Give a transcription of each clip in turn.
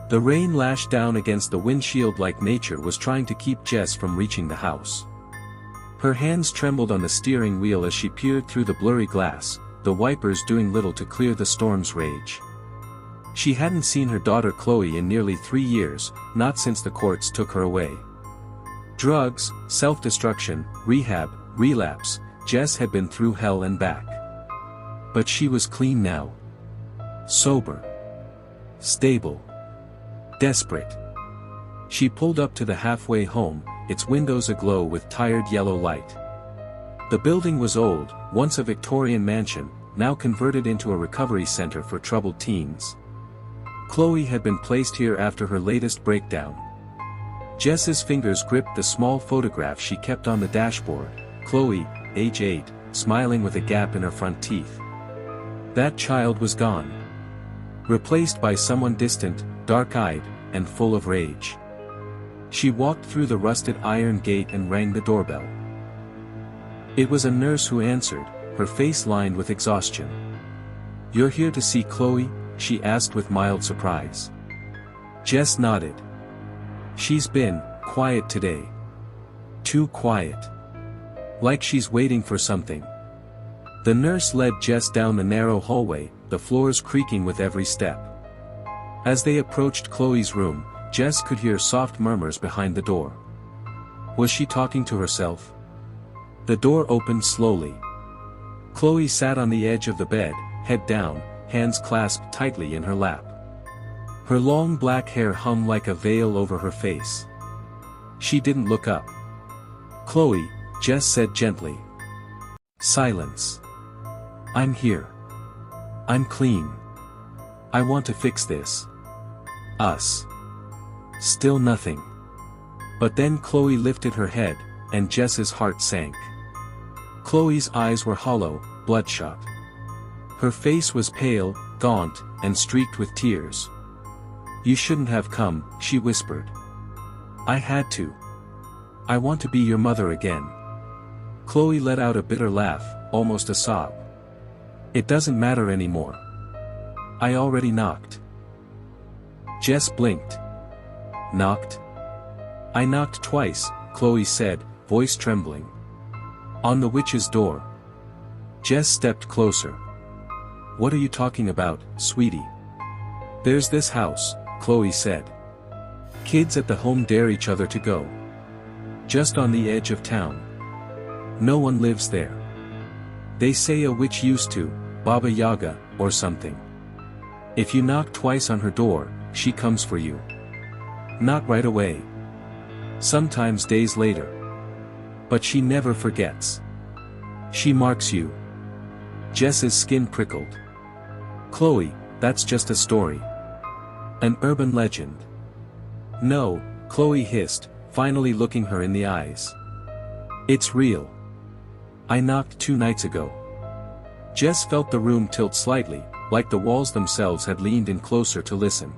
The rain lashed down against the windshield like nature was trying to keep Jess from reaching the house. Her hands trembled on the steering wheel as she peered through the blurry glass, the wipers doing little to clear the storm's rage. She hadn't seen her daughter Chloe in nearly 3 years, not since the courts took her away. Drugs, self-destruction, rehab, relapse, Jess had been through hell and back. But she was clean now. Sober. Stable. Desperate. She pulled up to the halfway home, its windows aglow with tired yellow light. The building was old, once a Victorian mansion, now converted into a recovery center for troubled teens. Chloe had been placed here after her latest breakdown. Jess's fingers gripped the small photograph she kept on the dashboard, Chloe, age 8, smiling with a gap in her front teeth. That child was gone. Replaced by someone distant, dark-eyed, and full of rage. She walked through the rusted iron gate and rang the doorbell. It was a nurse who answered, her face lined with exhaustion. "You're here to see Chloe?" she asked with mild surprise. Jess nodded. "She's been quiet today. Too quiet. Like she's waiting for something." The nurse led Jess down the narrow hallway, the floors creaking with every step. As they approached Chloe's room, Jess could hear soft murmurs behind the door. Was she talking to herself? The door opened slowly. Chloe sat on the edge of the bed, head down, hands clasped tightly in her lap. Her long black hair hung like a veil over her face. She didn't look up. "Chloe," Jess said gently. Silence. "I'm here. I'm clean. I want to fix this. Us." Still nothing. But then Chloe lifted her head, and Jess's heart sank. Chloe's eyes were hollow, bloodshot. Her face was pale, gaunt, and streaked with tears. "You shouldn't have come," she whispered. "I had to. I want to be your mother again." Chloe let out a bitter laugh, almost a sob. "It doesn't matter anymore. I already knocked." Jess blinked. "Knocked?" "I knocked twice," Chloe said, voice trembling. "On the witch's door." Jess stepped closer. "What are you talking about, sweetie?" "There's this house," Chloe said. "Kids at the home dare each other to go. Just on the edge of town. No one lives there. They say a witch used to, Baba Yaga, or something. If you knock twice on her door, she comes for you. Not right away. Sometimes days later. But she never forgets. She marks you." Jess's skin prickled. "Chloe, that's just a story. An urban legend." "No," Chloe hissed, finally looking her in the eyes. "It's real. I knocked 2 nights ago." Jess felt the room tilt slightly, like the walls themselves had leaned in closer to listen.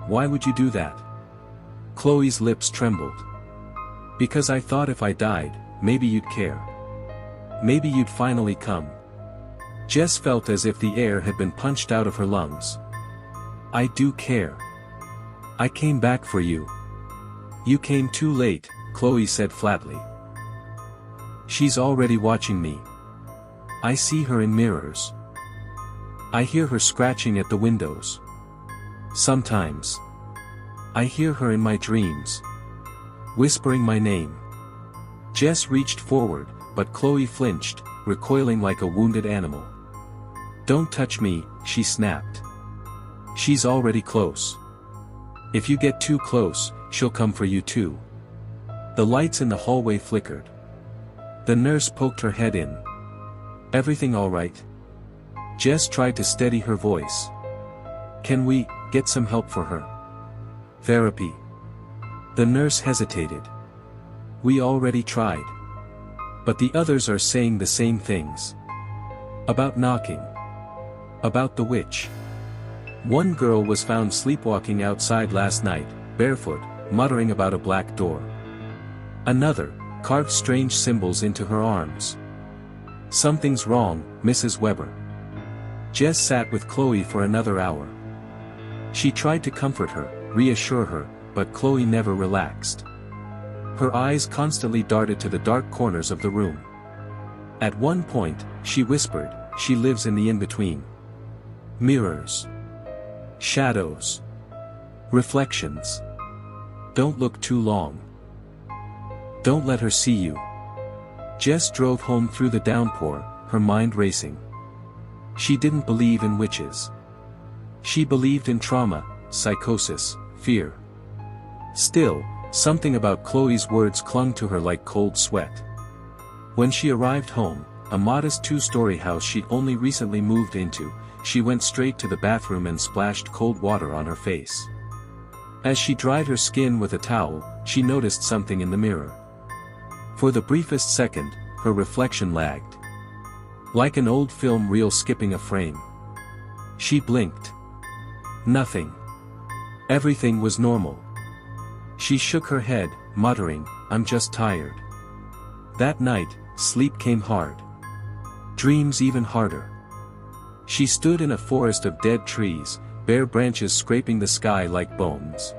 "Why would you do that?" Chloe's lips trembled. "Because I thought if I died, maybe you'd care. Maybe you'd finally come." Jess felt as if the air had been punched out of her lungs. "I do care. I came back for you." "You came too late," Chloe said flatly. "She's already watching me. I see her in mirrors. I hear her scratching at the windows. Sometimes. I hear her in my dreams. Whispering my name." Jess reached forward, but Chloe flinched, recoiling like a wounded animal. "Don't touch me," she snapped. "She's already close. If you get too close, she'll come for you too." The lights in the hallway flickered. The nurse poked her head in. "Everything all right?" Jess tried to steady her voice. "Can we get some help for her? Therapy?" The nurse hesitated. "We already tried. But the others are saying the same things. About knocking. About the witch. One girl was found sleepwalking outside last night, barefoot, muttering about a black door. Another carved strange symbols into her arms. Something's wrong, Mrs. Weber." Jess sat with Chloe for another hour. She tried to comfort her, reassure her, but Chloe never relaxed. Her eyes constantly darted to the dark corners of the room. At one point, she whispered, "She lives in the in-between. Mirrors. Shadows. Reflections. Don't look too long. Don't let her see you." Jess drove home through the downpour, her mind racing. She didn't believe in witches. She believed in trauma, psychosis, fear. Still, something about Chloe's words clung to her like cold sweat. When she arrived home, a modest two-story house she'd only recently moved into, she went straight to the bathroom and splashed cold water on her face. As she dried her skin with a towel, she noticed something in the mirror. For the briefest second, her reflection lagged. Like an old film reel skipping a frame. She blinked. Nothing. Everything was normal. She shook her head, muttering, "I'm just tired." That night, sleep came hard. Dreams even harder. She stood in a forest of dead trees, bare branches scraping the sky like bones.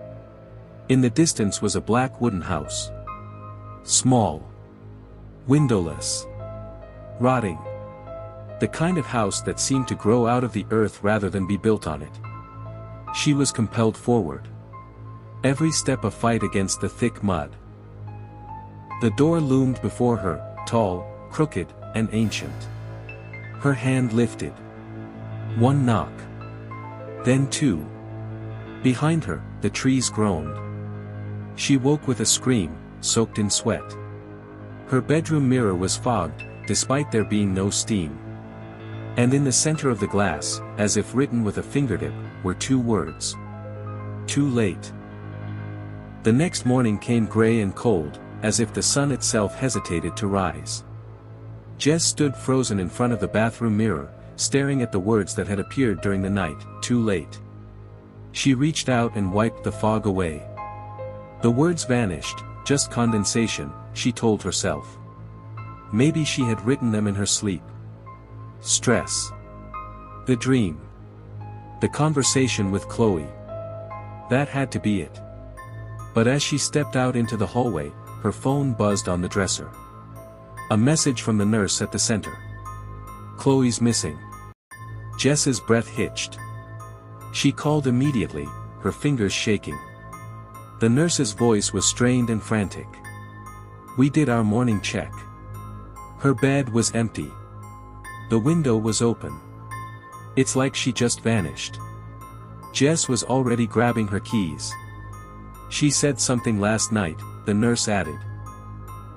In the distance was a black wooden house. Small. Windowless. Rotting. The kind of house that seemed to grow out of the earth rather than be built on it. She was compelled forward. Every step a fight against the thick mud. The door loomed before her, tall, crooked, and ancient. Her hand lifted. One knock. Then two. Behind her, the trees groaned. She woke with a scream, soaked in sweat. Her bedroom mirror was fogged, despite there being no steam. And in the center of the glass, as if written with a fingertip, were two words. Too late. The next morning came gray and cold, as if the sun itself hesitated to rise. Jess stood frozen in front of the bathroom mirror, staring at the words that had appeared during the night, "Too late." She reached out and wiped the fog away. The words vanished, just condensation, she told herself. Maybe she had written them in her sleep. Stress. The dream. The conversation with Chloe. That had to be it. But as she stepped out into the hallway, her phone buzzed on the dresser. A message from the nurse at the center. "Chloe's missing." Jess's breath hitched. She called immediately, her fingers shaking. The nurse's voice was strained and frantic. "We did our morning check. Her bed was empty. The window was open. It's like she just vanished." Jess was already grabbing her keys. "She said something last night," the nurse added.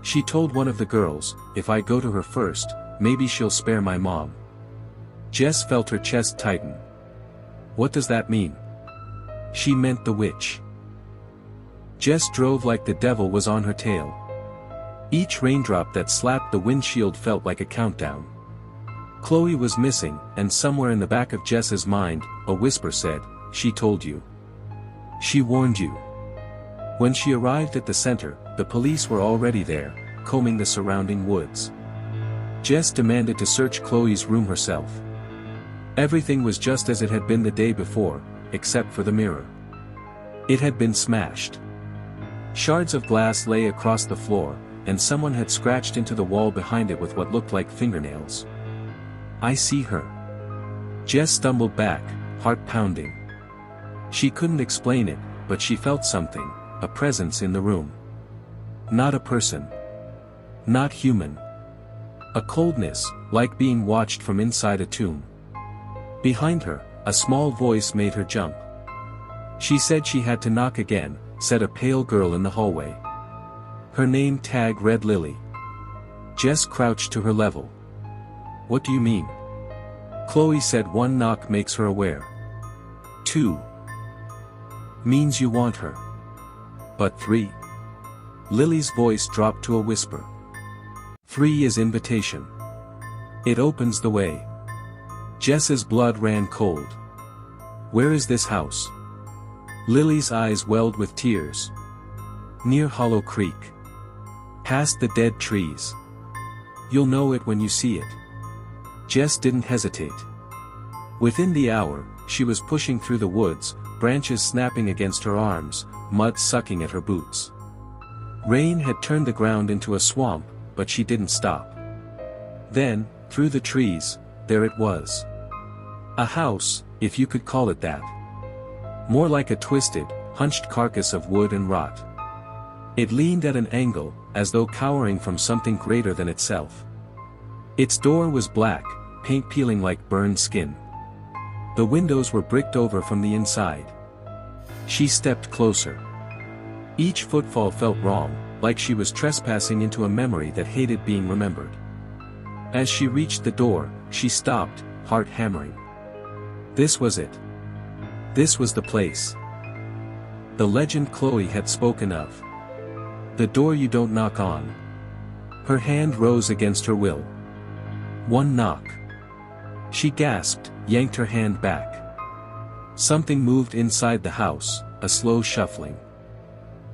"She told one of the girls, if I go to her first, maybe she'll spare my mom." Jess felt her chest tighten. What does that mean? She meant the witch. Jess drove like the devil was on her tail. Each raindrop that slapped the windshield felt like a countdown. Chloe was missing, and somewhere in the back of Jess's mind, a whisper said, "She told you. She warned you." When she arrived at the center, the police were already there, combing the surrounding woods. Jess demanded to search Chloe's room herself. Everything was just as it had been the day before, except for the mirror. It had been smashed. Shards of glass lay across the floor, and someone had scratched into the wall behind it with what looked like fingernails. "I see her." Jess stumbled back, heart pounding. She couldn't explain it, but she felt something, a presence in the room. Not a person. Not human. A coldness, like being watched from inside a tomb. Behind her, a small voice made her jump. She said she had to knock again, said a pale girl in the hallway. Her name tag read Lily. Jess crouched to her level. "What do you mean?" Chloe said one knock makes her aware. 2. Means you want her. But 3. Lily's voice dropped to a whisper. 3 is invitation. It opens the way. Jess's blood ran cold. Where is this house? Lily's eyes welled with tears. Near Hollow Creek. Past the dead trees. You'll know it when you see it. Jess didn't hesitate. Within the hour, she was pushing through the woods, branches snapping against her arms, mud sucking at her boots. Rain had turned the ground into a swamp, but she didn't stop. Then, through the trees, there it was. A house, if you could call it that. More like a twisted, hunched carcass of wood and rot. It leaned at an angle, as though cowering from something greater than itself. Its door was black, paint peeling like burned skin. The windows were bricked over from the inside. She stepped closer. Each footfall felt wrong, like she was trespassing into a memory that hated being remembered. As she reached the door, she stopped, heart hammering. This was it. This was the place. The legend Chloe had spoken of. The door you don't knock on. Her hand rose against her will. One knock. She gasped, yanked her hand back. Something moved inside the house, a slow shuffling.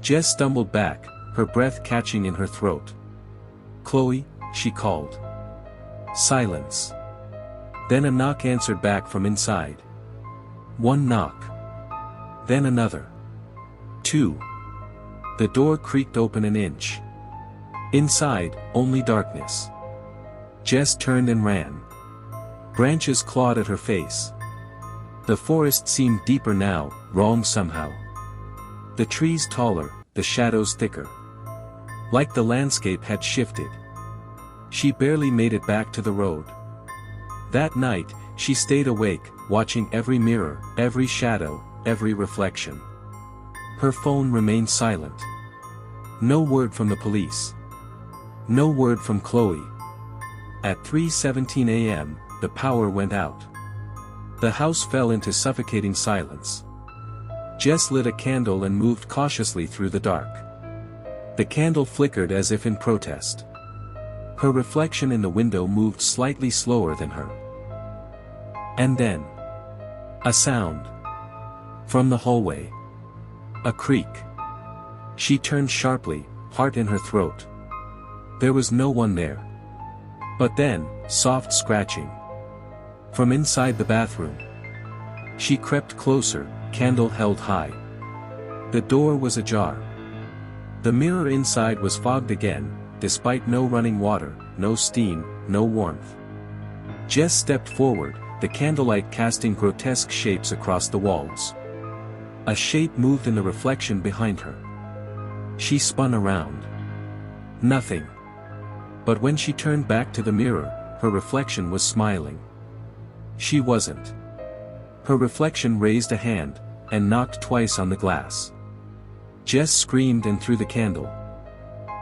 Jess stumbled back, her breath catching in her throat. "Chloe," she called. Silence. Then a knock answered back from inside. One knock. Then another. Two. The door creaked open an inch. Inside, only darkness. Jess turned and ran. Branches clawed at her face. The forest seemed deeper now, wrong somehow. The trees taller, the shadows thicker. Like the landscape had shifted. She barely made it back to the road. That night, she stayed awake, watching every mirror, every shadow, every reflection. Her phone remained silent. No word from the police. No word from Chloe. At 3:17 a.m., the power went out. The house fell into suffocating silence. Jess lit a candle and moved cautiously through the dark. The candle flickered as if in protest. Her reflection in the window moved slightly slower than her. And then, a sound. From the hallway. A creak. She turned sharply, heart in her throat. There was no one there. But then, soft scratching. From inside the bathroom. She crept closer, candle held high. The door was ajar. The mirror inside was fogged again, despite no running water, no steam, no warmth. Jess stepped forward, the candlelight casting grotesque shapes across the walls. A shape moved in the reflection behind her. She spun around. Nothing. But when she turned back to the mirror, her reflection was smiling. She wasn't. Her reflection raised a hand, and knocked twice on the glass. Jess screamed and threw the candle.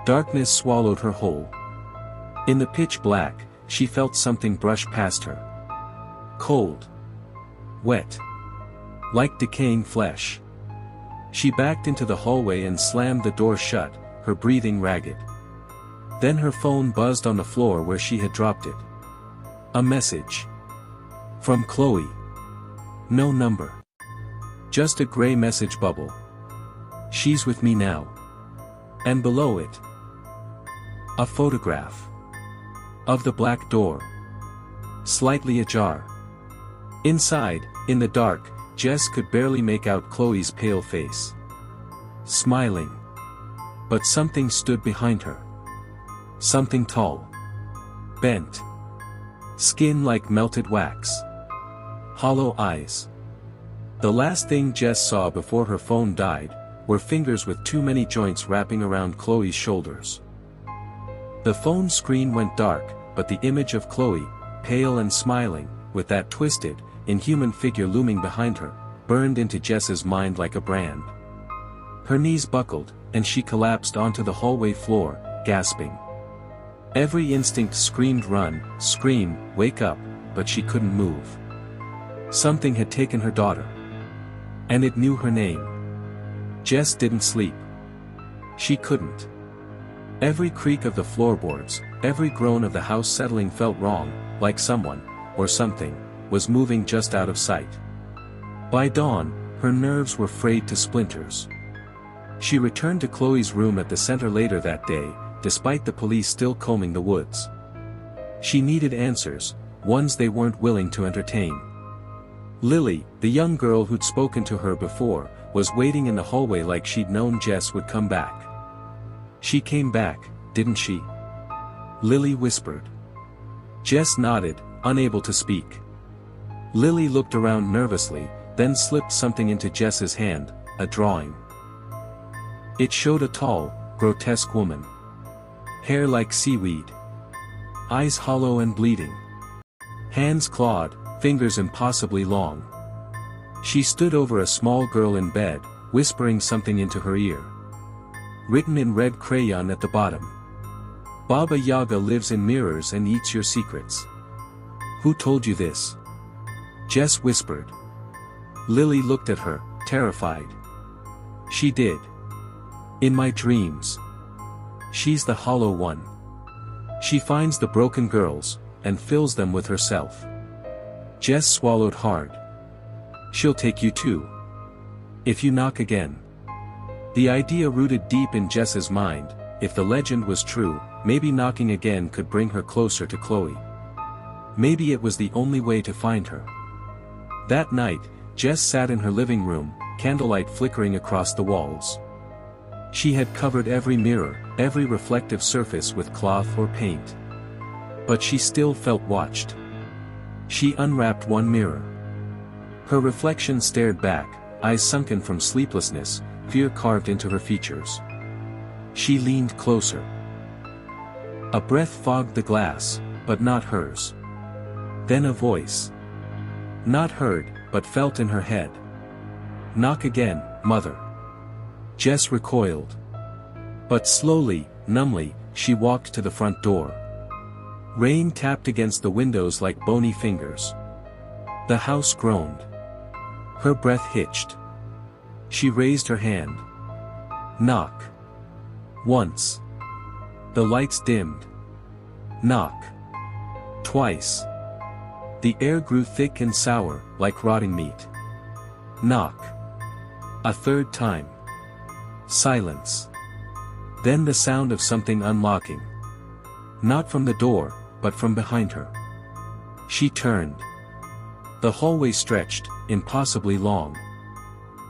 Darkness swallowed her whole. In the pitch black, she felt something brush past her. Cold. Wet. Like decaying flesh. She backed into the hallway and slammed the door shut, her breathing ragged. Then her phone buzzed on the floor where she had dropped it. A message. From Chloe. No number. Just a gray message bubble. She's with me now. And below it, a photograph. Of the black door. Slightly ajar. Inside, in the dark, Jess could barely make out Chloe's pale face. Smiling. But something stood behind her. Something tall. Bent. Skin like melted wax. Hollow eyes. The last thing Jess saw before her phone died, were fingers with too many joints wrapping around Chloe's shoulders. The phone screen went dark, but the image of Chloe, pale and smiling, with that twisted, inhuman figure looming behind her, burned into Jess's mind like a brand. Her knees buckled, and she collapsed onto the hallway floor, gasping. Every instinct screamed run, scream, wake up, but she couldn't move. Something had taken her daughter. And it knew her name. Jess didn't sleep. She couldn't. Every creak of the floorboards, every groan of the house settling felt wrong, like someone, or something, was moving just out of sight. By dawn, her nerves were frayed to splinters. She returned to Chloe's room at the center later that day, despite the police still combing the woods. She needed answers, ones they weren't willing to entertain. Lily, the young girl who'd spoken to her before, was waiting in the hallway like she'd known Jess would come back. "She came back, didn't she?" Lily whispered. Jess nodded, unable to speak. Lily looked around nervously, then slipped something into Jess's hand, a drawing. It showed a tall, grotesque woman. Hair like seaweed. Eyes hollow and bleeding. Hands clawed, fingers impossibly long. She stood over a small girl in bed, whispering something into her ear. Written in red crayon at the bottom. "Baba Yaga lives in mirrors and eats your secrets." "Who told you this?" Jess whispered. Lily looked at her, terrified. "She did. In my dreams. She's the hollow one. She finds the broken girls, and fills them with herself." Jess swallowed hard. "She'll take you too. If you knock again." The idea rooted deep in Jess's mind. If the legend was true, maybe knocking again could bring her closer to Chloe. Maybe it was the only way to find her. That night, Jess sat in her living room, candlelight flickering across the walls. She had covered every mirror, every reflective surface with cloth or paint. But she still felt watched. She unwrapped one mirror. Her reflection stared back, eyes sunken from sleeplessness, fear carved into her features. She leaned closer. A breath fogged the glass, but not hers. Then a voice. Not heard, but felt in her head. "Knock again, mother." Jess recoiled. But slowly, numbly, she walked to the front door. Rain tapped against the windows like bony fingers. The house groaned. Her breath hitched. She raised her hand. Knock. Once. The lights dimmed. Knock. Twice. The air grew thick and sour, like rotting meat. Knock. A third time. Silence. Then the sound of something unlocking. Not from the door, but from behind her. She turned. The hallway stretched, impossibly long.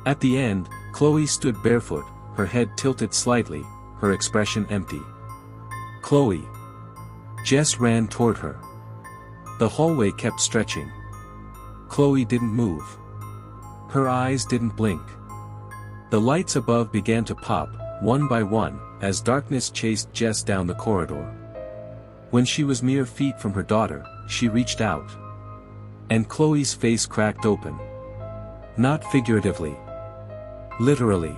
At the end, Chloe stood barefoot, her head tilted slightly, her expression empty. "Chloe." Jess ran toward her. The hallway kept stretching. Chloe didn't move. Her eyes didn't blink. The lights above began to pop, one by one, as darkness chased Jess down the corridor. When she was mere feet from her daughter, she reached out. And Chloe's face cracked open. Not figuratively. Literally.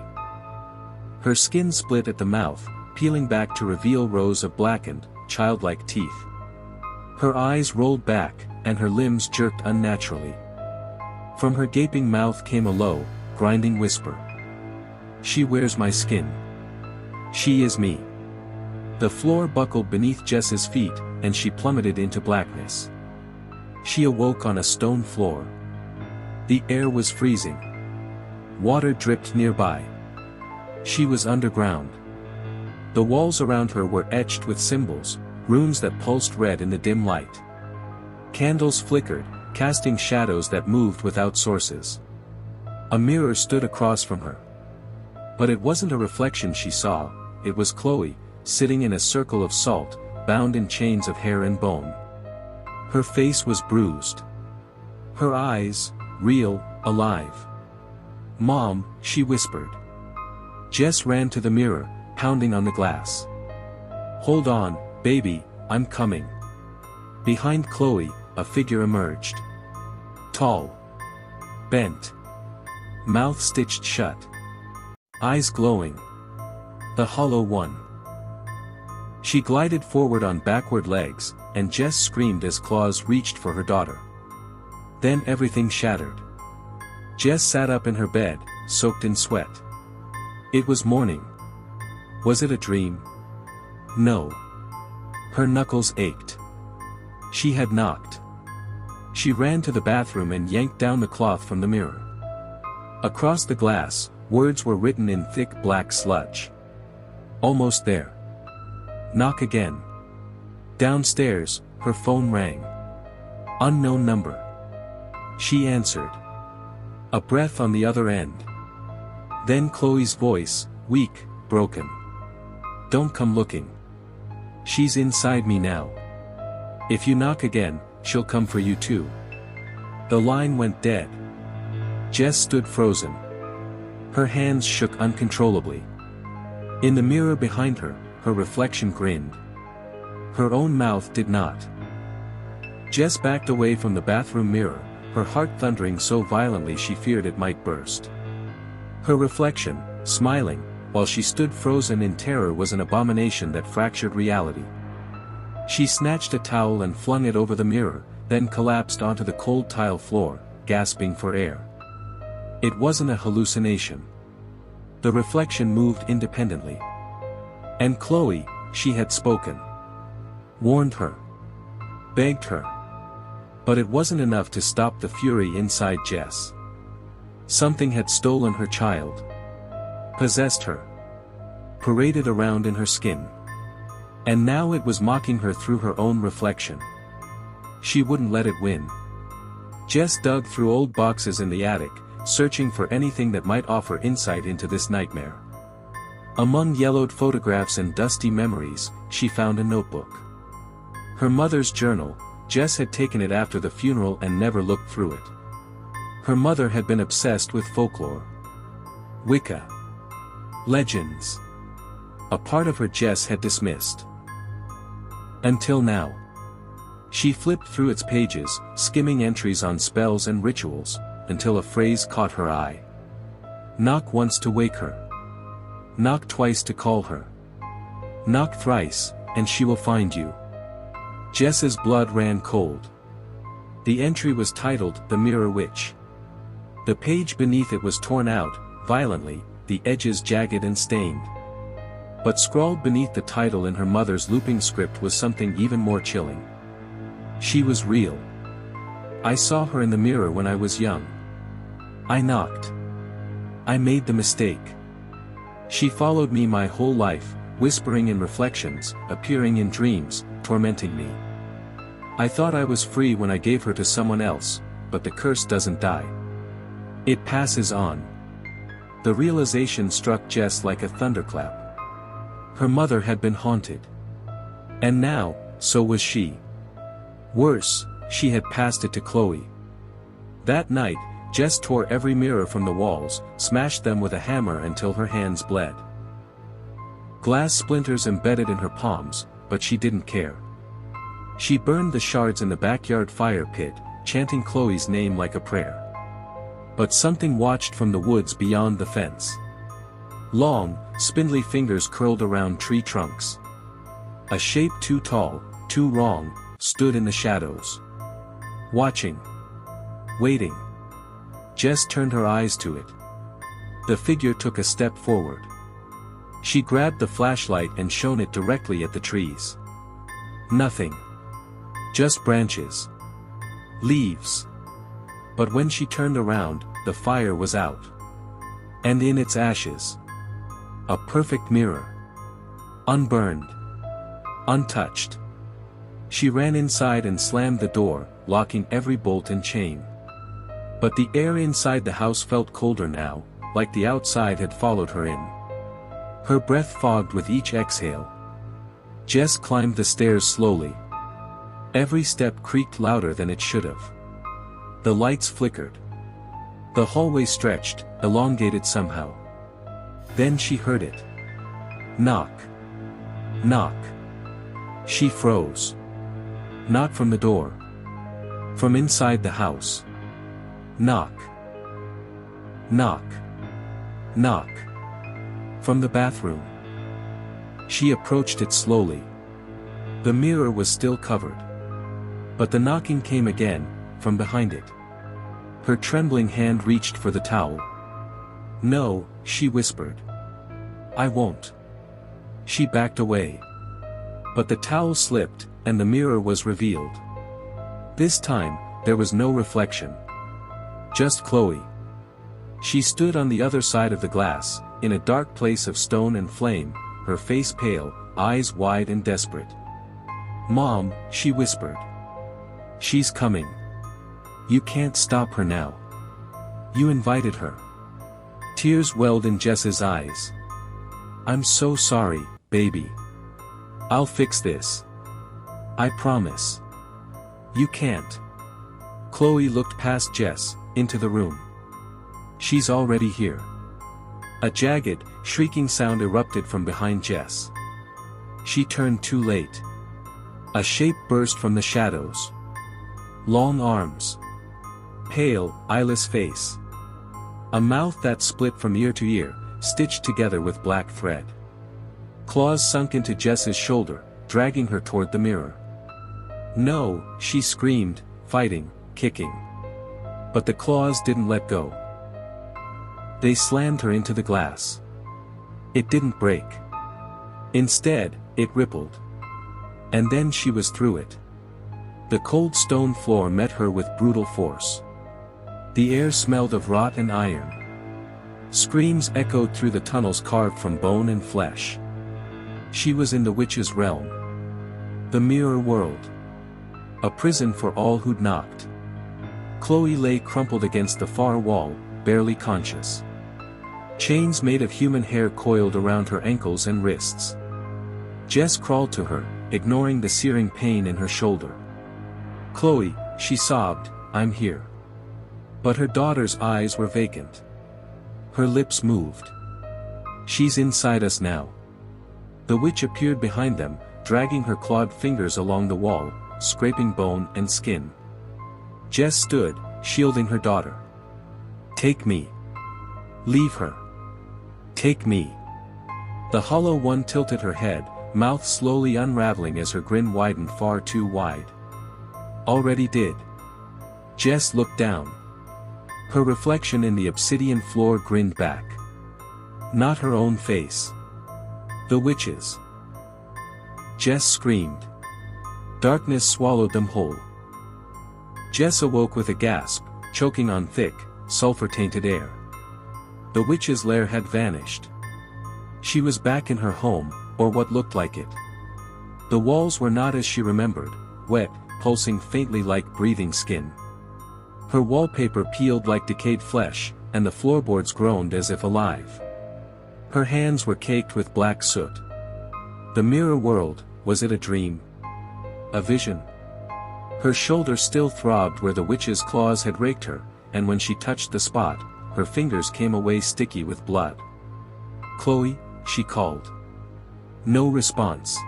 Her skin split at the mouth, peeling back to reveal rows of blackened, childlike teeth. Her eyes rolled back, and her limbs jerked unnaturally. From her gaping mouth came a low, grinding whisper. "She wears my skin. She is me." The floor buckled beneath Jess's feet, and she plummeted into blackness. She awoke on a stone floor. The air was freezing. Water dripped nearby. She was underground. The walls around her were etched with symbols, runes that pulsed red in the dim light. Candles flickered, casting shadows that moved without sources. A mirror stood across from her. But it wasn't a reflection she saw, it was Chloe, sitting in a circle of salt, bound in chains of hair and bone. Her face was bruised. Her eyes, real, alive. "Mom," she whispered. Jess ran to the mirror, pounding on the glass. "Hold on, baby, I'm coming." Behind Chloe, a figure emerged. Tall. Bent. Mouth stitched shut. Eyes glowing. The hollow one. She glided forward on backward legs, and Jess screamed as claws reached for her daughter. Then everything shattered. Jess sat up in her bed, soaked in sweat. It was morning. Was it a dream? No. Her knuckles ached. She had knocked. She ran to the bathroom and yanked down the cloth from the mirror. Across the glass, words were written in thick black sludge. "Almost there. Knock again." Downstairs, her phone rang. Unknown number. She answered. A breath on the other end. Then Chloe's voice, weak, broken. "Don't come looking. She's inside me now. If you knock again, she'll come for you too." The line went dead. Jess stood frozen. Her hands shook uncontrollably. In the mirror behind her, her reflection grinned. Her own mouth did not. Jess backed away from the bathroom mirror, her heart thundering so violently she feared it might burst. Her reflection, smiling, while she stood frozen in terror, was an abomination that fractured reality. She snatched a towel and flung it over the mirror, then collapsed onto the cold tile floor, gasping for air. It wasn't a hallucination. The reflection moved independently. And Chloe, she had spoken. Warned her. Begged her. But it wasn't enough to stop the fury inside Jess. Something had stolen her child. Possessed her. Paraded around in her skin. And now it was mocking her through her own reflection. She wouldn't let it win. Jess dug through old boxes in the attic, searching for anything that might offer insight into this nightmare. Among yellowed photographs and dusty memories, she found a notebook. Her mother's journal. Jess had taken it after the funeral and never looked through it. Her mother had been obsessed with folklore. Wicca. Legends. A part of her Jess had dismissed. Until now. She flipped through its pages, skimming entries on spells and rituals, until a phrase caught her eye. Knock once to wake her. Knock twice to call her. Knock thrice, and she will find you. Jess's blood ran cold. The entry was titled, "The Mirror Witch." The page beneath it was torn out, violently, the edges jagged and stained. But scrawled beneath the title in her mother's looping script was something even more chilling. She was real. I saw her in the mirror when I was young. I knocked. I made the mistake. She followed me my whole life, whispering in reflections, appearing in dreams, tormenting me. I thought I was free when I gave her to someone else, but the curse doesn't die. It passes on. The realization struck Jess like a thunderclap. Her mother had been haunted. And now, so was she. Worse, she had passed it to Chloe. That night, Jess tore every mirror from the walls, smashed them with a hammer until her hands bled. Glass splinters embedded in her palms, but she didn't care. She burned the shards in the backyard fire pit, chanting Chloe's name like a prayer. But something watched from the woods beyond the fence. Long, spindly fingers curled around tree trunks. A shape too tall, too wrong, stood in the shadows. Watching. Waiting. Jess turned her eyes to it. The figure took a step forward. She grabbed the flashlight and shone it directly at the trees. Nothing. Just branches. Leaves. But when she turned around, the fire was out. And in its ashes. A perfect mirror. Unburned. Untouched. She ran inside and slammed the door, locking every bolt and chain. But the air inside the house felt colder now, like the outside had followed her in. Her breath fogged with each exhale. Jess climbed the stairs slowly. Every step creaked louder than it should have. The lights flickered. The hallway stretched, elongated somehow. Then she heard it. Knock. Knock. She froze. Not from the door. From inside the house. Knock. Knock. Knock. From the bathroom. She approached it slowly. The mirror was still covered. But the knocking came again, from behind it. Her trembling hand reached for the towel. "No," she whispered. "I won't." She backed away. But the towel slipped, and the mirror was revealed. This time, there was no reflection. Just Chloe. She stood on the other side of the glass, in a dark place of stone and flame, her face pale, eyes wide and desperate. "Mom," she whispered. "She's coming. You can't stop her now." You invited her. Tears welled in Jess's eyes. I'm so sorry, baby. I'll fix this. I promise. You can't. Chloe looked past Jess, into the room. She's already here. A jagged, shrieking sound erupted from behind Jess. She turned too late. A shape burst from the shadows. Long arms. Pale, eyeless face. A mouth that split from ear to ear, stitched together with black thread. Claws sunk into Jess's shoulder, dragging her toward the mirror. No, she screamed, fighting, kicking. But the claws didn't let go. They slammed her into the glass. It didn't break. Instead, it rippled. And then she was through it. The cold stone floor met her with brutal force. The air smelled of rot and iron. Screams echoed through the tunnels carved from bone and flesh. She was in the witch's realm. The mirror world. A prison for all who'd knocked. Chloe lay crumpled against the far wall, barely conscious. Chains made of human hair coiled around her ankles and wrists. Jess crawled to her, ignoring the searing pain in her shoulder. Chloe, she sobbed, I'm here. But her daughter's eyes were vacant. Her lips moved. She's inside us now. The witch appeared behind them, dragging her clawed fingers along the wall, scraping bone and skin. Jess stood, shielding her daughter. Take me. Leave her. Take me. The hollow one tilted her head, mouth slowly unraveling as her grin widened far too wide. Already did. Jess looked down. Her reflection in the obsidian floor grinned back. Not her own face. The witch's. Jess screamed. Darkness swallowed them whole. Jess awoke with a gasp, choking on thick, sulfur-tainted air. The witch's lair had vanished. She was back in her home, or what looked like it. The walls were not as she remembered, wet, pulsing faintly like breathing skin. Her wallpaper peeled like decayed flesh, and the floorboards groaned as if alive. Her hands were caked with black soot. The mirror world, was it a dream? A vision? Her shoulder still throbbed where the witch's claws had raked her, and when she touched the spot, her fingers came away sticky with blood. Chloe, she called. No response.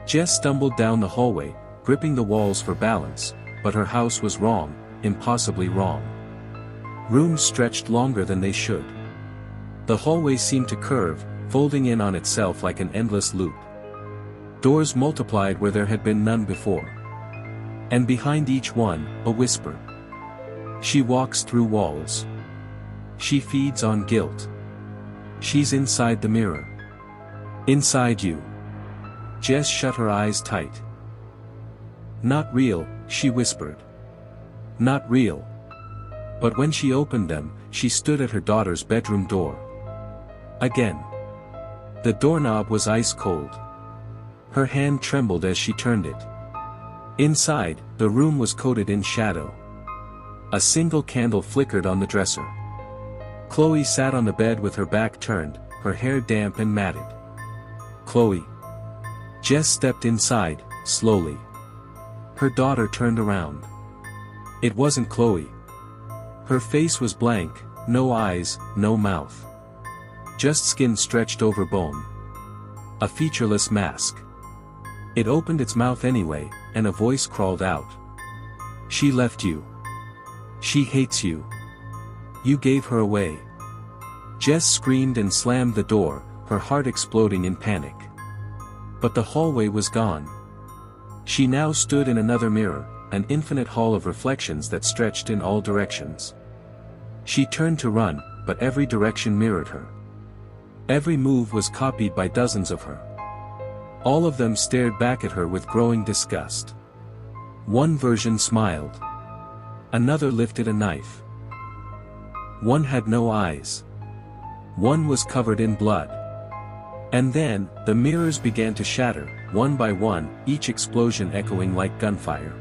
Jess stumbled down the hallway, gripping the walls for balance, but her house was wrong, impossibly wrong. Rooms stretched longer than they should. The hallway seemed to curve, folding in on itself like an endless loop. Doors multiplied where there had been none before. And behind each one, a whisper. She walks through walls. She feeds on guilt. She's inside the mirror. Inside you. Jess shut her eyes tight. Not real, she whispered. Not real. But when she opened them, she stood at her daughter's bedroom door. Again. The doorknob was ice cold. Her hand trembled as she turned it. Inside, the room was coated in shadow. A single candle flickered on the dresser. Chloe sat on the bed with her back turned, her hair damp and matted. Chloe. Jess stepped inside, slowly. Her daughter turned around. It wasn't Chloe. Her face was blank, no eyes, no mouth. Just skin stretched over bone. A featureless mask. It opened its mouth anyway, and a voice crawled out. She left you. She hates you. You gave her away. Jess screamed and slammed the door, her heart exploding in panic. But the hallway was gone. She now stood in another mirror, an infinite hall of reflections that stretched in all directions. She turned to run, but every direction mirrored her. Every move was copied by dozens of her. All of them stared back at her with growing disgust. One version smiled. Another lifted a knife. One had no eyes. One was covered in blood. And then, the mirrors began to shatter, one by one, each explosion echoing like gunfire.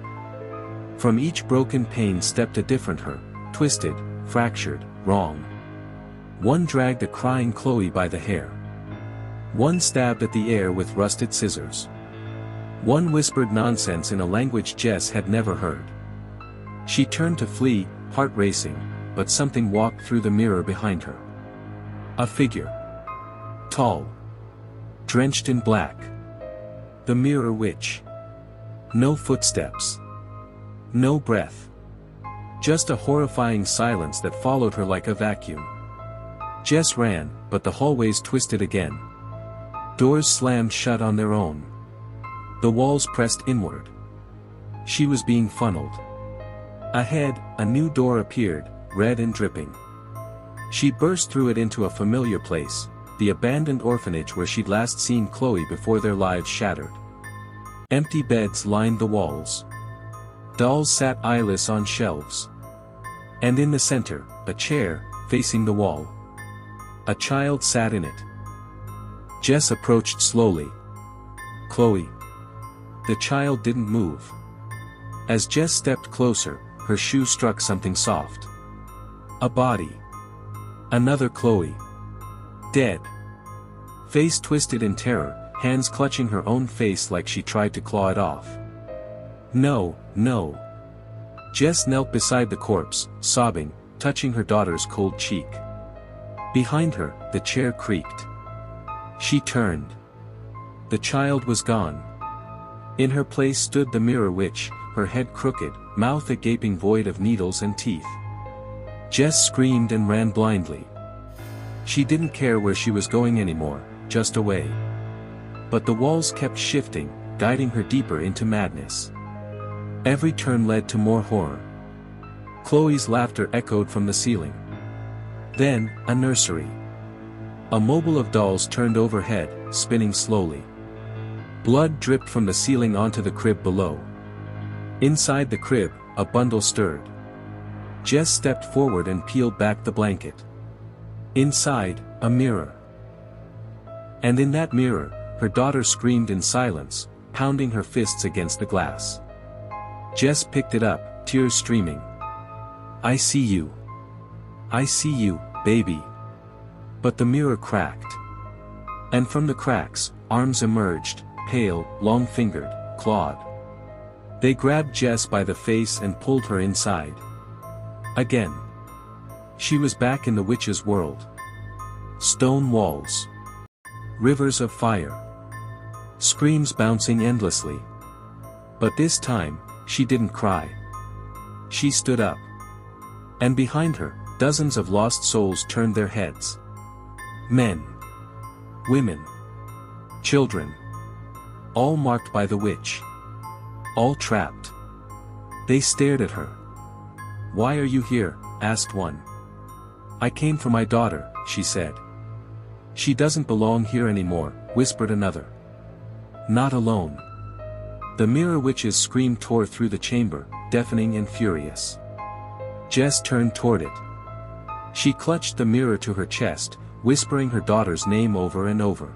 From each broken pane stepped a different her, twisted, fractured, wrong. One dragged a crying Chloe by the hair. One stabbed at the air with rusted scissors. One whispered nonsense in a language Jess had never heard. She turned to flee, heart racing, but something walked through the mirror behind her. A figure. Tall. Drenched in black. The mirror witch. No footsteps. No breath. Just a horrifying silence that followed her like a vacuum. Jess ran, but the hallways twisted again. Doors slammed shut on their own. The walls pressed inward. She was being funneled. Ahead, a new door appeared, red and dripping. She burst through it into a familiar place, the abandoned orphanage where she'd last seen Chloe before their lives shattered. Empty beds lined the walls. Dolls sat eyeless on shelves. And in the center, a chair, facing the wall. A child sat in it. Jess approached slowly. Chloe. The child didn't move. As Jess stepped closer, her shoe struck something soft. A body. Another Chloe. Dead. Face twisted in terror, hands clutching her own face like she tried to claw it off. No, no. Jess knelt beside the corpse, sobbing, touching her daughter's cold cheek. Behind her, the chair creaked. She turned. The child was gone. In her place stood the mirror witch, her head crooked, mouth a gaping void of needles and teeth. Jess screamed and ran blindly. She didn't care where she was going anymore, just away. But the walls kept shifting, guiding her deeper into madness. Every turn led to more horror. Chloe's laughter echoed from the ceiling. Then, a nursery. A mobile of dolls turned overhead, spinning slowly. Blood dripped from the ceiling onto the crib below. Inside the crib, a bundle stirred. Jess stepped forward and peeled back the blanket. Inside, a mirror. And in that mirror, her daughter screamed in silence, pounding her fists against the glass. Jess picked it up, tears streaming. I see you. I see you, baby. But the mirror cracked. And from the cracks, arms emerged, pale, long-fingered, clawed. They grabbed Jess by the face and pulled her inside. Again. She was back in the witch's world. Stone walls. Rivers of fire. Screams bouncing endlessly. But this time, she didn't cry. She stood up. And behind her, dozens of lost souls turned their heads. Men. Women. Children. All marked by the witch. All trapped. They stared at her. Why are you here? Asked one. I came for my daughter, she said. She doesn't belong here anymore, whispered another. Not alone. The mirror witch's scream tore through the chamber, deafening and furious. Jess turned toward it. She clutched the mirror to her chest, whispering her daughter's name over and over.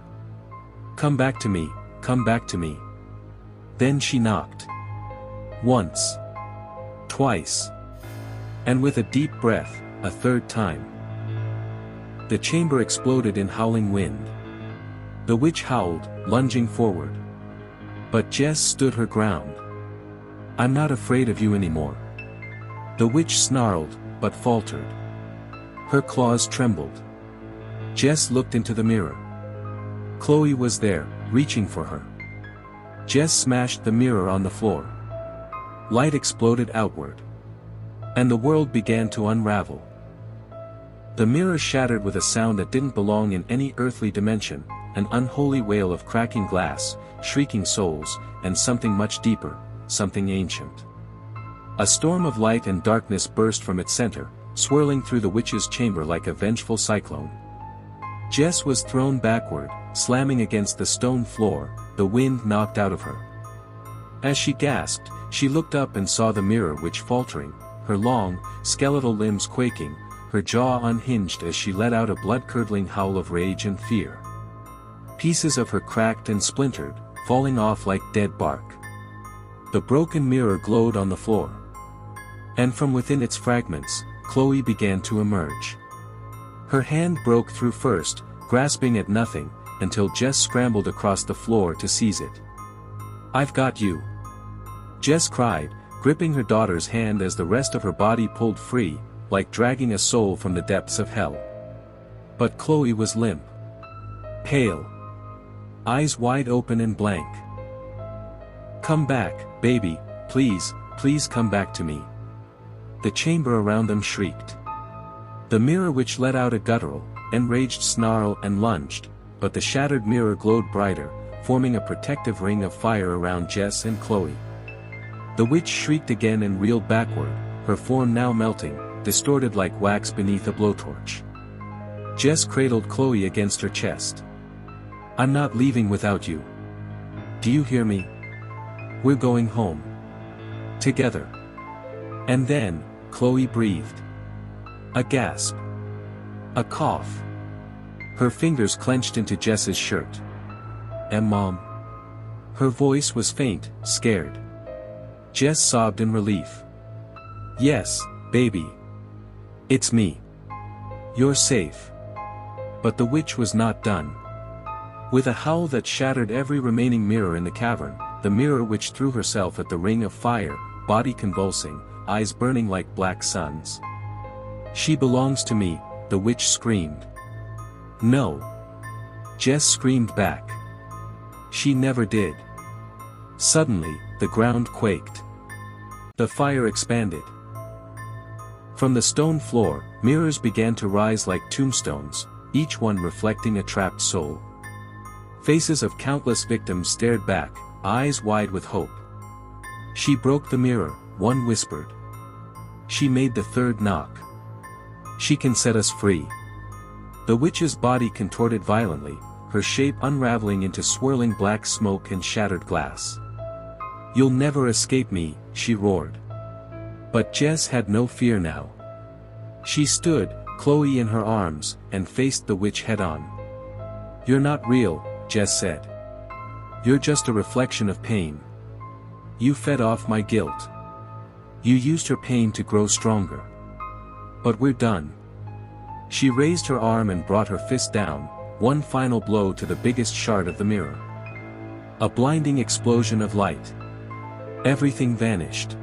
Come back to me, come back to me. Then she knocked. Once. Twice. And with a deep breath, a third time. The chamber exploded in howling wind. The witch howled, lunging forward. But Jess stood her ground. I'm not afraid of you anymore. The witch snarled, but faltered. Her claws trembled. Jess looked into the mirror. Chloe was there, reaching for her. Jess smashed the mirror on the floor. Light exploded outward. And the world began to unravel. The mirror shattered with a sound that didn't belong in any earthly dimension, an unholy wail of cracking glass, shrieking souls, and something much deeper, something ancient. A storm of light and darkness burst from its center, swirling through the witch's chamber like a vengeful cyclone. Jess was thrown backward, slamming against the stone floor, the wind knocked out of her. As she gasped, she looked up and saw the mirror witch faltering, her long, skeletal limbs quaking, her jaw unhinged as she let out a blood-curdling howl of rage and fear. Pieces of her cracked and splintered, falling off like dead bark. The broken mirror glowed on the floor. And from within its fragments, Chloe began to emerge. Her hand broke through first, grasping at nothing, until Jess scrambled across the floor to seize it. "I've got you!" Jess cried, gripping her daughter's hand as the rest of her body pulled free, like dragging a soul from the depths of hell. But Chloe was limp. Pale. Eyes wide open and blank. "Come back, baby, please, please come back to me." The chamber around them shrieked. The mirror which let out a guttural, enraged snarl and lunged, but the shattered mirror glowed brighter, forming a protective ring of fire around Jess and Chloe. The witch shrieked again and reeled backward, her form now melting, distorted like wax beneath a blowtorch. Jess cradled Chloe against her chest. "I'm not leaving without you. Do you hear me? We're going home. Together." And then, Chloe breathed. A gasp. A cough. Her fingers clenched into Jess's shirt. Mom?" Her voice was faint, scared. Jess sobbed in relief. "Yes, baby. It's me. You're safe." But the witch was not done. With a howl that shattered every remaining mirror in the cavern, the mirror which threw herself at the ring of fire, body convulsing, eyes burning like black suns. "She belongs to me," the witch screamed. "No." Jess screamed back. "She never did." Suddenly, the ground quaked. The fire expanded. From the stone floor, mirrors began to rise like tombstones, each one reflecting a trapped soul. Faces of countless victims stared back, eyes wide with hope. "She broke the mirror," one whispered. "She made the third knock. She can set us free." The witch's body contorted violently, her shape unraveling into swirling black smoke and shattered glass. "You'll never escape me," she roared. But Jess had no fear now. She stood, Chloe in her arms, and faced the witch head-on. "You're not real," Jess said. "You're just a reflection of pain. You fed off my guilt. You used her pain to grow stronger. But we're done." She raised her arm and brought her fist down, one final blow to the biggest shard of the mirror. A blinding explosion of light. Everything vanished.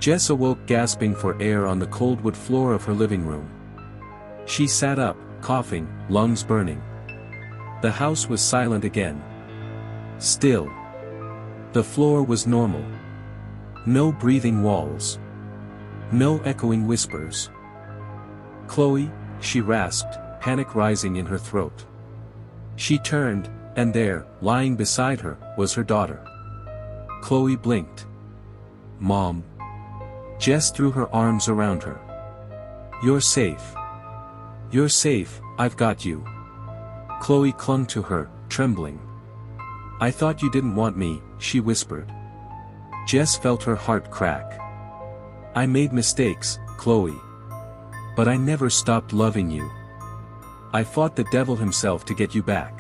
Jess awoke gasping for air on the cold wood floor of her living room. She sat up, coughing, lungs burning. The house was silent again. Still. The floor was normal. No breathing walls. No echoing whispers. "Chloe," she rasped, panic rising in her throat. She turned, and there, lying beside her, was her daughter. Chloe blinked. "Mom." Jess threw her arms around her. "You're safe. You're safe, I've got you." Chloe clung to her, trembling. "I thought you didn't want me," she whispered. Jess felt her heart crack. "I made mistakes, Chloe. But I never stopped loving you. I fought the devil himself to get you back."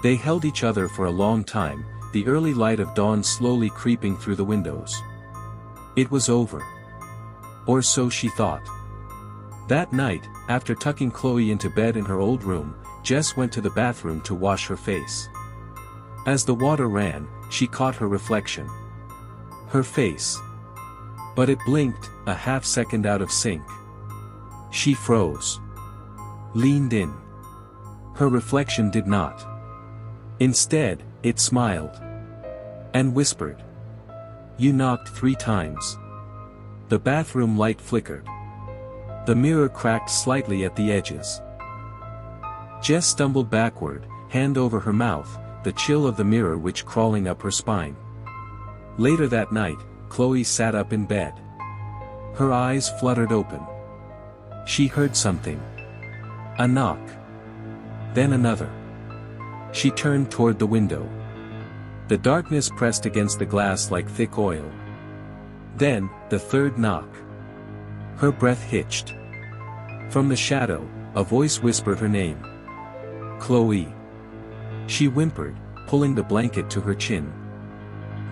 They held each other for a long time, the early light of dawn slowly creeping through the windows. It was over. Or so she thought. That night, after tucking Chloe into bed in her old room, Jess went to the bathroom to wash her face. As the water ran, she caught her reflection. Her face. But it blinked, a half-second out of sync. She froze. Leaned in. Her reflection did not. Instead, it smiled. And whispered. "You knocked 3 times." The bathroom light flickered. The mirror cracked slightly at the edges. Jess stumbled backward, hand over her mouth, the chill of the mirror which crawling up her spine. Later that night, Chloe sat up in bed. Her eyes fluttered open. She heard something. A knock. Then another. She turned toward the window. The darkness pressed against the glass like thick oil. Then, the third knock. Her breath hitched. From the shadow, a voice whispered her name. "Chloe." She whimpered, pulling the blanket to her chin.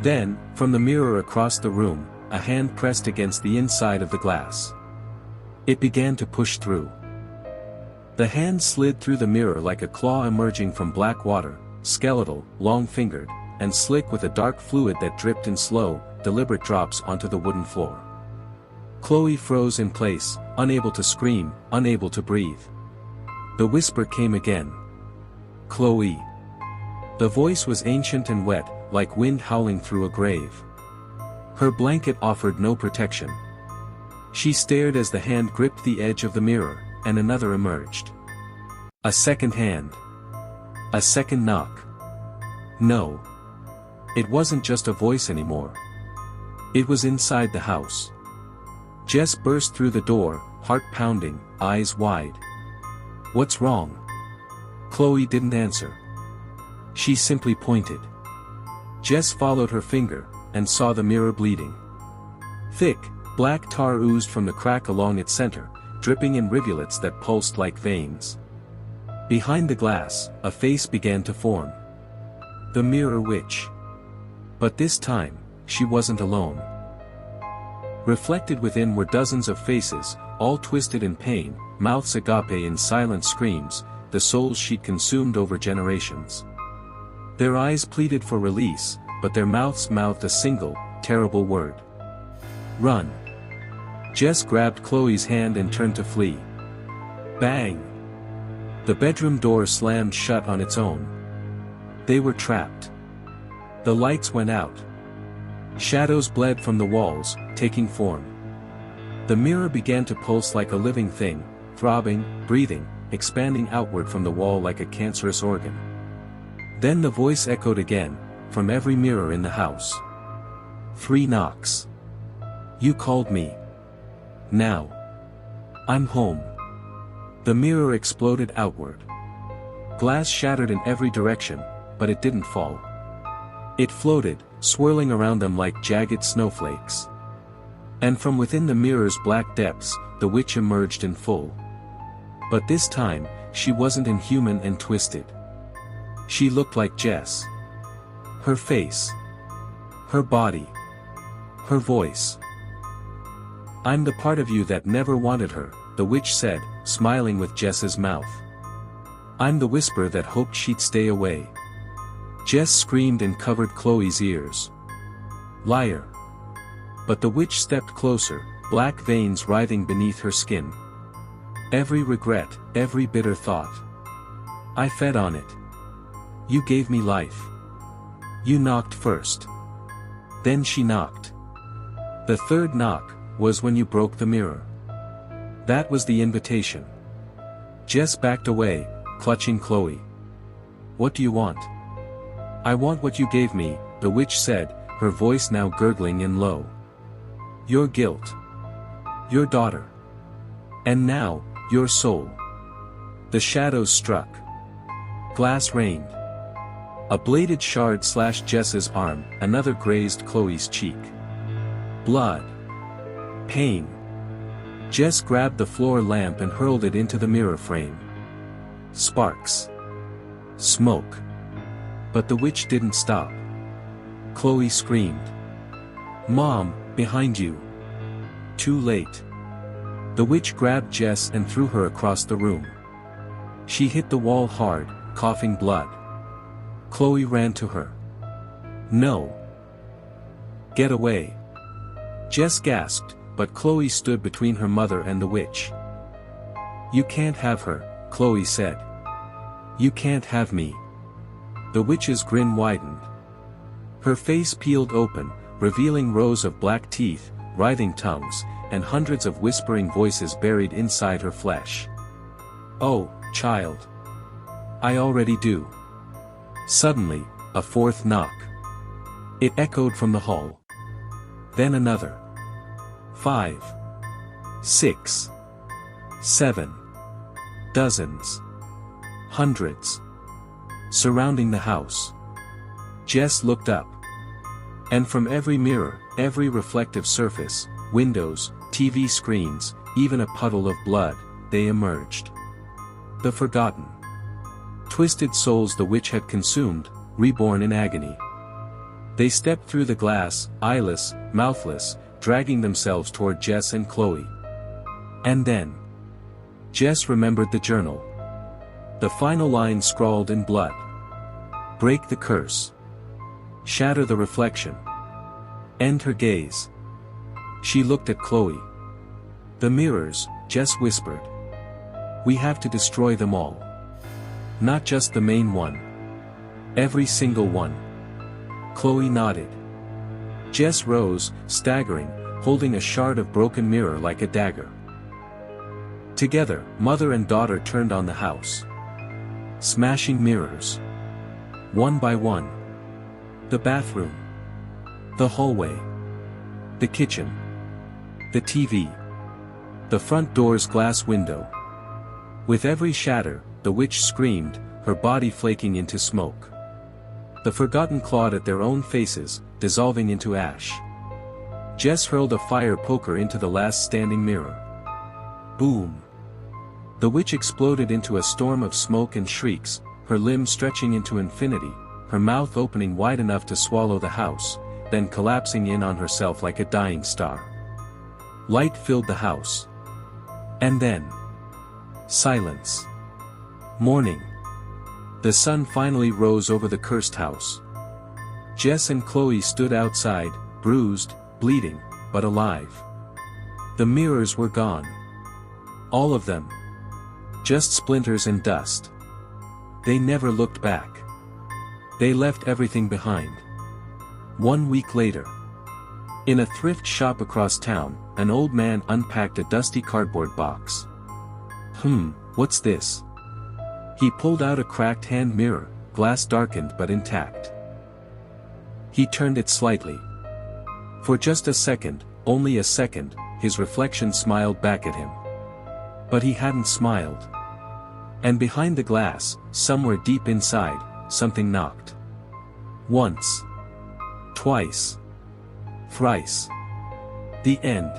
Then, from the mirror across the room, a hand pressed against the inside of the glass. It began to push through. The hand slid through the mirror like a claw emerging from black water, skeletal, long-fingered, and slick with a dark fluid that dripped in slow, deliberate drops onto the wooden floor. Chloe froze in place, unable to scream, unable to breathe. The whisper came again. "Chloe." The voice was ancient and wet, like wind howling through a grave. Her blanket offered no protection. She stared as the hand gripped the edge of the mirror, and another emerged. A second hand. A second knock. No. It wasn't just a voice anymore. It was inside the house. Jess burst through the door, heart pounding, eyes wide. "What's wrong?" Chloe didn't answer. She simply pointed. Jess followed her finger, and saw the mirror bleeding. Thick, black tar oozed from the crack along its center, dripping in rivulets that pulsed like veins. Behind the glass, a face began to form. The mirror witch. But this time, she wasn't alone. Reflected within were dozens of faces, all twisted in pain, mouths agape in silent screams, the souls she'd consumed over generations. Their eyes pleaded for release, but their mouths mouthed a single, terrible word. "Run." Jess grabbed Chloe's hand and turned to flee. Bang! The bedroom door slammed shut on its own. They were trapped. The lights went out. Shadows bled from the walls, taking form. The mirror began to pulse like a living thing, throbbing, breathing, expanding outward from the wall like a cancerous organ. Then the voice echoed again, from every mirror in the house. 3 knocks. "You called me. Now. I'm home." The mirror exploded outward. Glass shattered in every direction, but it didn't fall. It floated, swirling around them like jagged snowflakes. And from within the mirror's black depths, the witch emerged in full. But this time, she wasn't inhuman and twisted. She looked like Jess. Her face. Her body. Her voice. "I'm the part of you that never wanted her," the witch said, smiling with Jess's mouth. "I'm the whisper that hoped she'd stay away." Jess screamed and covered Chloe's ears. "Liar." But the witch stepped closer, black veins writhing beneath her skin. "Every regret, every bitter thought. I fed on it. You gave me life. You knocked first. Then she knocked. The third knock was when you broke the mirror. That was the invitation." Jess backed away, clutching Chloe. "What do you want?" "I want what you gave me," the witch said, her voice now gurgling and low. "Your guilt. Your daughter. And now, your soul." The shadows struck. Glass rained. A bladed shard slashed Jess's arm, another grazed Chloe's cheek. Blood. Pain. Jess grabbed the floor lamp and hurled it into the mirror frame. Sparks. Smoke. But the witch didn't stop. Chloe screamed. "Mom, behind you." Too late. The witch grabbed Jess and threw her across the room. She hit the wall hard, coughing blood. Chloe ran to her. "No. Get away." Jess gasped, but Chloe stood between her mother and the witch. "You can't have her," Chloe said. "You can't have me." The witch's grin widened. Her face peeled open, revealing rows of black teeth, writhing tongues, and hundreds of whispering voices buried inside her flesh. "Oh, child. I already do." Suddenly, a fourth knock. It echoed from the hall. Then another. 5. 6. 7. Dozens. Hundreds. Surrounding the house. Jess looked up. And from every mirror, every reflective surface, windows, TV screens, even a puddle of blood, they emerged. The forgotten. Twisted souls the witch had consumed, reborn in agony. They stepped through the glass, eyeless, mouthless, dragging themselves toward Jess and Chloe. And then Jess remembered the journal. The final line scrawled in blood. Break the curse. Shatter the reflection. End her gaze. She looked at Chloe. The mirrors, Jess whispered. We have to destroy them all. Not just the main one. Every single one. Chloe nodded. Jess rose, staggering, holding a shard of broken mirror like a dagger. Together, mother and daughter turned on the house. Smashing mirrors. One by one. The bathroom. The hallway. The kitchen. The TV. The front door's glass window. With every shatter, the witch screamed, her body flaking into smoke. The forgotten clawed at their own faces, dissolving into ash. Jess hurled a fire poker into the last standing mirror. Boom! The witch exploded into a storm of smoke and shrieks, her limbs stretching into infinity, her mouth opening wide enough to swallow the house, then collapsing in on herself like a dying star. Light filled the house. And then silence. Morning. The sun finally rose over the cursed house. Jess and Chloe stood outside, bruised, bleeding, but alive. The mirrors were gone. All of them. Just splinters and dust. They never looked back. They left everything behind. 1 week later. In a thrift shop across town, an old man unpacked a dusty cardboard box. What's this? He pulled out a cracked hand mirror, glass darkened but intact. He turned it slightly. For just a second, only a second, his reflection smiled back at him. But he hadn't smiled. And behind the glass, somewhere deep inside, something knocked. Once. Twice. Thrice. The end.